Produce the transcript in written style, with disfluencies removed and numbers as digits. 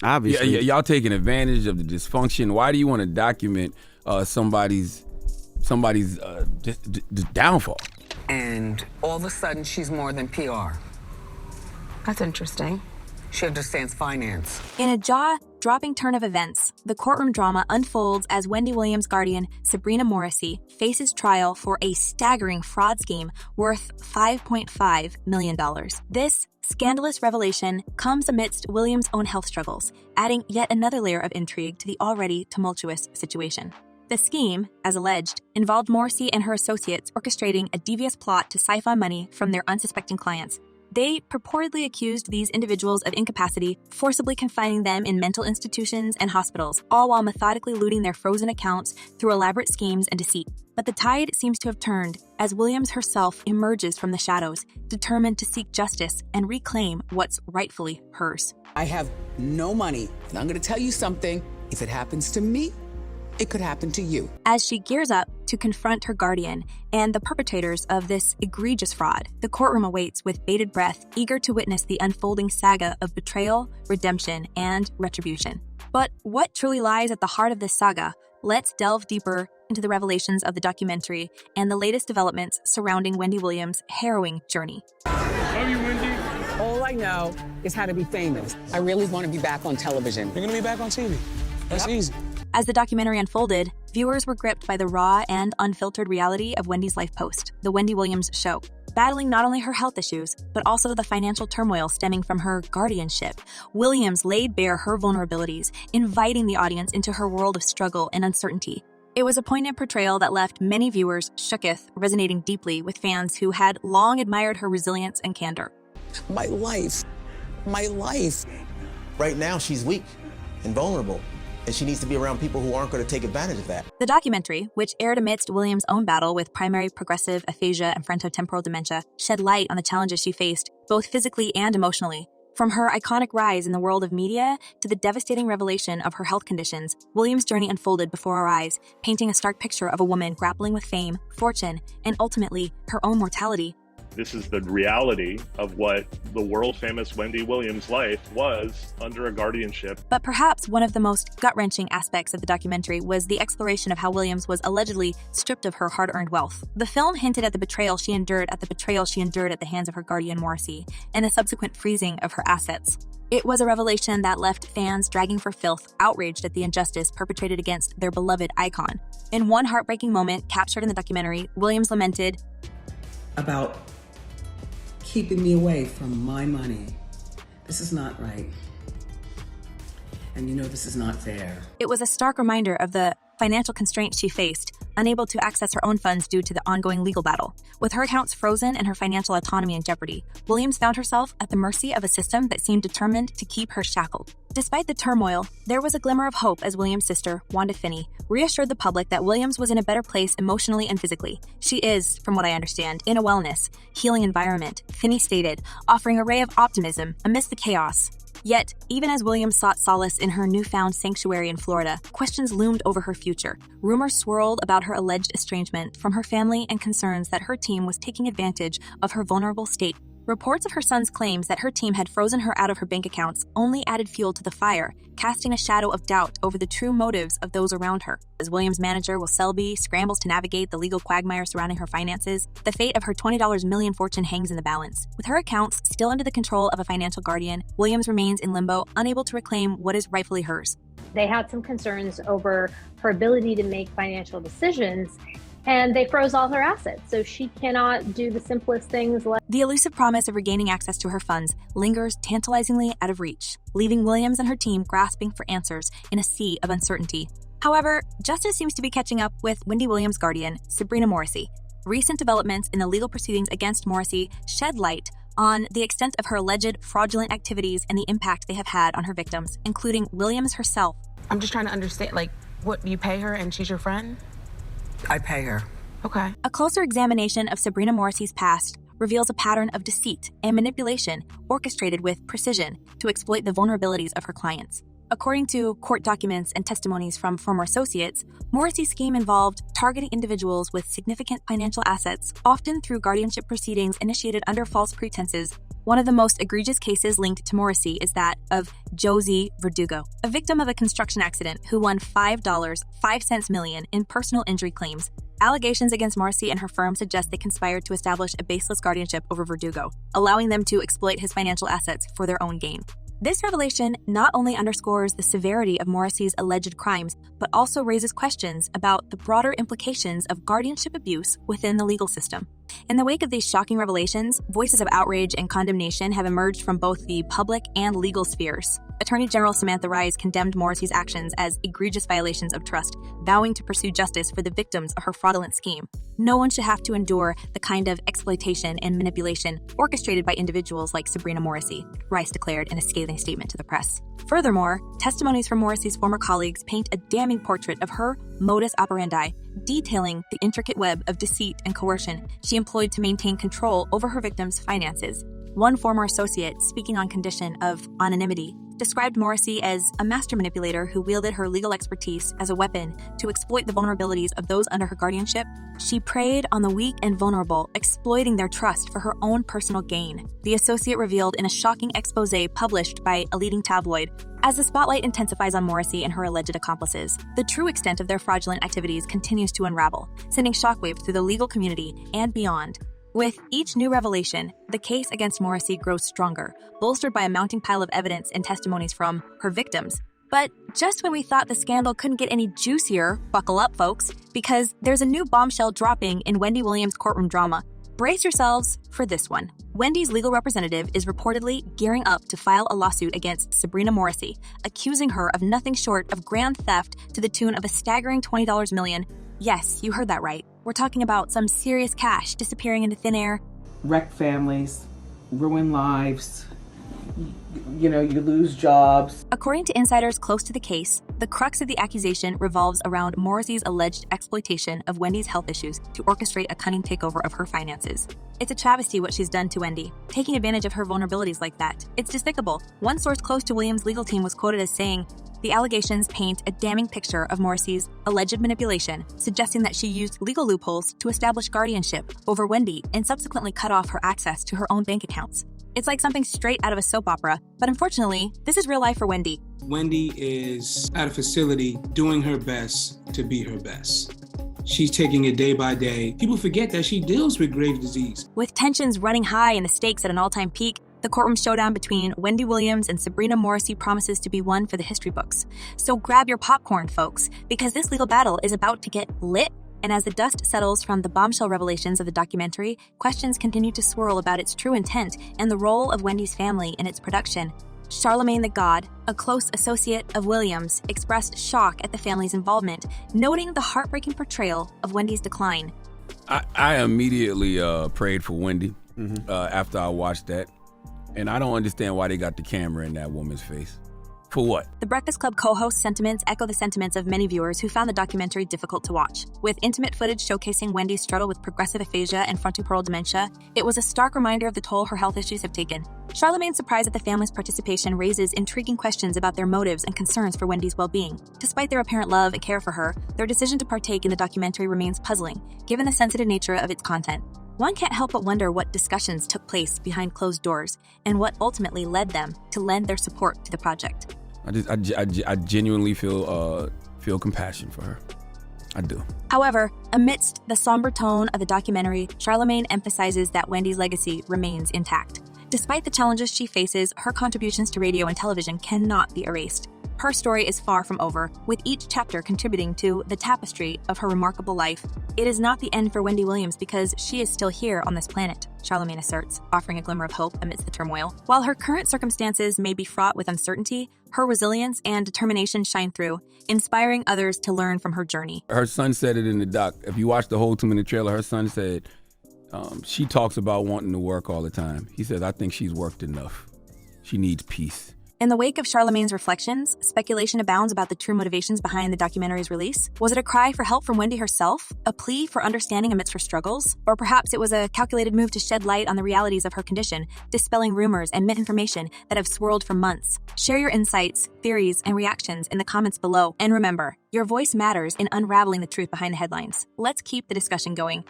Obviously. Yeah, y'all taking advantage of the dysfunction. Why do you want to document somebody's downfall? And all of a sudden, she's more than PR. That's interesting. She understands finance. In a jaw-dropping turn of events, the courtroom drama unfolds as Wendy Williams' guardian, Sabrina Morrissey, faces trial for a staggering fraud scheme worth $5.5 million. This scandalous revelation comes amidst Williams' own health struggles, adding yet another layer of intrigue to the already tumultuous situation. The scheme, as alleged, involved Morrissey and her associates orchestrating a devious plot to siphon money from their unsuspecting clients. They purportedly accused these individuals of incapacity, forcibly confining them in mental institutions and hospitals, all while methodically looting their frozen accounts through elaborate schemes and deceit. But the tide seems to have turned as Williams herself emerges from the shadows, determined to seek justice and reclaim what's rightfully hers. I have no money, and I'm going to tell you something. If it happens to me, it could happen to you. As she gears up to confront her guardian and the perpetrators of this egregious fraud, the courtroom awaits with bated breath, eager to witness the unfolding saga of betrayal, redemption, and retribution. But what truly lies at the heart of this saga? Let's delve deeper into the revelations of the documentary and the latest developments surrounding Wendy Williams' harrowing journey. Love you, Wendy. All I know is how to be famous. I really want to be back on television. You're going to be back on TV. That's easy. As the documentary unfolded, viewers were gripped by the raw and unfiltered reality of Wendy's life post, The Wendy Williams Show. Battling not only her health issues, but also the financial turmoil stemming from her guardianship, Williams laid bare her vulnerabilities, inviting the audience into her world of struggle and uncertainty. It was a poignant portrayal that left many viewers shooketh, resonating deeply with fans who had long admired her resilience and candor. My life. Right now, she's weak and vulnerable, and she needs to be around people who aren't going to take advantage of that. The documentary, which aired amidst Williams' own battle with primary progressive aphasia and frontotemporal dementia, shed light on the challenges she faced, both physically and emotionally. From her iconic rise in the world of media to the devastating revelation of her health conditions, Williams' journey unfolded before our eyes, painting a stark picture of a woman grappling with fame, fortune, and ultimately her own mortality. This is the reality of what the world-famous Wendy Williams' life was under a guardianship. But perhaps one of the most gut-wrenching aspects of the documentary was the exploration of how Williams was allegedly stripped of her hard-earned wealth. The film hinted at the betrayal she endured at the hands of her guardian Morrissey, and the subsequent freezing of her assets. It was a revelation that left fans dragging for filth, outraged at the injustice perpetrated against their beloved icon. In one heartbreaking moment captured in the documentary, Williams lamented, "About keeping me away from my money. This is not right. And you know this is not fair." It was a stark reminder of the financial constraints she faced, unable to access her own funds due to the ongoing legal battle. With her accounts frozen and her financial autonomy in jeopardy, Williams found herself at the mercy of a system that seemed determined to keep her shackled. Despite the turmoil, there was a glimmer of hope as Williams' sister, Wanda Finney, reassured the public that Williams was in a better place emotionally and physically. She is, from what I understand, in a wellness, healing environment, Finney stated, offering a ray of optimism amidst the chaos. Yet, even as Williams sought solace in her newfound sanctuary in Florida, questions loomed over her future. Rumors swirled about her alleged estrangement from her family and concerns that her team was taking advantage of her vulnerable state. Reports of her son's claims that her team had frozen her out of her bank accounts only added fuel to the fire, casting a shadow of doubt over the true motives of those around her. As Williams' manager, Will Selby, scrambles to navigate the legal quagmire surrounding her finances, the fate of her $20 million fortune hangs in the balance. With her accounts still under the control of a financial guardian, Williams remains in limbo, unable to reclaim what is rightfully hers. They had some concerns over her ability to make financial decisions, and they froze all her assets, so she cannot do the simplest things like... The elusive promise of regaining access to her funds lingers tantalizingly out of reach, leaving Williams and her team grasping for answers in a sea of uncertainty. However, justice seems to be catching up with Wendy Williams' guardian, Sabrina Morrissey. Recent developments in the legal proceedings against Morrissey shed light on the extent of her alleged fraudulent activities and the impact they have had on her victims, including Williams herself. I'm just trying to understand, what, you pay her and she's your friend? I pay her. Okay. A closer examination of Sabrina Morrissey's past reveals a pattern of deceit and manipulation orchestrated with precision to exploit the vulnerabilities of her clients. According to court documents and testimonies from former associates, Morrissey's scheme involved targeting individuals with significant financial assets, often through guardianship proceedings initiated under false pretenses. One of the most egregious cases linked to Morrissey is that of Josie Verdugo, a victim of a construction accident who won $5.05 million in personal injury claims. Allegations against Morrissey and her firm suggest they conspired to establish a baseless guardianship over Verdugo, allowing them to exploit his financial assets for their own gain. This revelation not only underscores the severity of Morrissey's alleged crimes, but also raises questions about the broader implications of guardianship abuse within the legal system. In the wake of these shocking revelations, voices of outrage and condemnation have emerged from both the public and legal spheres. Attorney General Samantha Rise condemned Morrissey's actions as egregious violations of trust, vowing to pursue justice for the victims of her fraudulent scheme. No one should have to endure the kind of exploitation and manipulation orchestrated by individuals like Sabrina Morrissey, Rice declared in a scathing statement to the press. Furthermore, testimonies from Morrissey's former colleagues paint a damning portrait of her modus operandi, detailing the intricate web of deceit and coercion she employed to maintain control over her victims' finances. One former associate, speaking on condition of anonymity, described Morrissey as a master manipulator who wielded her legal expertise as a weapon to exploit the vulnerabilities of those under her guardianship. She preyed on the weak and vulnerable, exploiting their trust for her own personal gain, the associate revealed in a shocking expose published by a leading tabloid. As the spotlight intensifies on Morrissey and her alleged accomplices, the true extent of their fraudulent activities continues to unravel, sending shockwaves through the legal community and beyond. With each new revelation, the case against Morrissey grows stronger, bolstered by a mounting pile of evidence and testimonies from her victims. But just when we thought the scandal couldn't get any juicier, buckle up, folks, because there's a new bombshell dropping in Wendy Williams' Courtroom Drama. Brace yourselves for this one. Wendy's legal representative is reportedly gearing up to file a lawsuit against Sabrina Morrissey, accusing her of nothing short of grand theft to the tune of a staggering $20 million. Yes, you heard that right. We're talking about some serious cash disappearing into thin air. Wreck families, ruin lives, you lose jobs. According to insiders close to the case, the crux of the accusation revolves around Morrissey's alleged exploitation of Wendy's health issues to orchestrate a cunning takeover of her finances. It's a travesty what she's done to Wendy, taking advantage of her vulnerabilities like that. It's despicable. One source close to Williams' legal team was quoted as saying, "The allegations paint a damning picture of Morrissey's alleged manipulation, suggesting that she used legal loopholes to establish guardianship over Wendy and subsequently cut off her access to her own bank accounts." It's like something straight out of a soap opera, but unfortunately, this is real life for Wendy. Wendy is at a facility doing her best to be her best. She's taking it day by day. People forget that she deals with grave disease. With tensions running high and the stakes at an all-time peak, the courtroom showdown between Wendy Williams and Sabrina Morrissey promises to be one for the history books. So grab your popcorn, folks, because this legal battle is about to get lit. And as the dust settles from the bombshell revelations of the documentary, questions continue to swirl about its true intent and the role of Wendy's family in its production. Charlemagne the God, a close associate of Williams, expressed shock at the family's involvement, noting the heartbreaking portrayal of Wendy's decline. I immediately prayed for Wendy after I watched that, and I don't understand why they got the camera in that woman's face. For what? The Breakfast Club co-host sentiments echo the sentiments of many viewers who found the documentary difficult to watch. With intimate footage showcasing Wendy's struggle with progressive aphasia and frontotemporal dementia, it was a stark reminder of the toll her health issues have taken. Charlemagne's surprise at the family's participation raises intriguing questions about their motives and concerns for Wendy's well-being. Despite their apparent love and care for her, their decision to partake in the documentary remains puzzling, given the sensitive nature of its content. One can't help but wonder what discussions took place behind closed doors and what ultimately led them to lend their support to the project. I genuinely feel compassion for her. I do. However, amidst the somber tone of the documentary, Charlemagne emphasizes that Wendy's legacy remains intact. Despite the challenges she faces, her contributions to radio and television cannot be erased. Her story is far from over, with each chapter contributing to the tapestry of her remarkable life. It is not the end for Wendy Williams because she is still here on this planet, Charlemagne asserts, offering a glimmer of hope amidst the turmoil. While her current circumstances may be fraught with uncertainty, her resilience and determination shine through, inspiring others to learn from her journey. Her son said it in the doc. If you watch the whole 2-minute trailer, her son said she talks about wanting to work all the time. He said, "I think she's worked enough. She needs peace." In the wake of Charlemagne's reflections, speculation abounds about the true motivations behind the documentary's release. Was it a cry for help from Wendy herself? A plea for understanding amidst her struggles? Or perhaps it was a calculated move to shed light on the realities of her condition, dispelling rumors and misinformation that have swirled for months? Share your insights, theories, and reactions in the comments below. And remember, your voice matters in unraveling the truth behind the headlines. Let's keep the discussion going.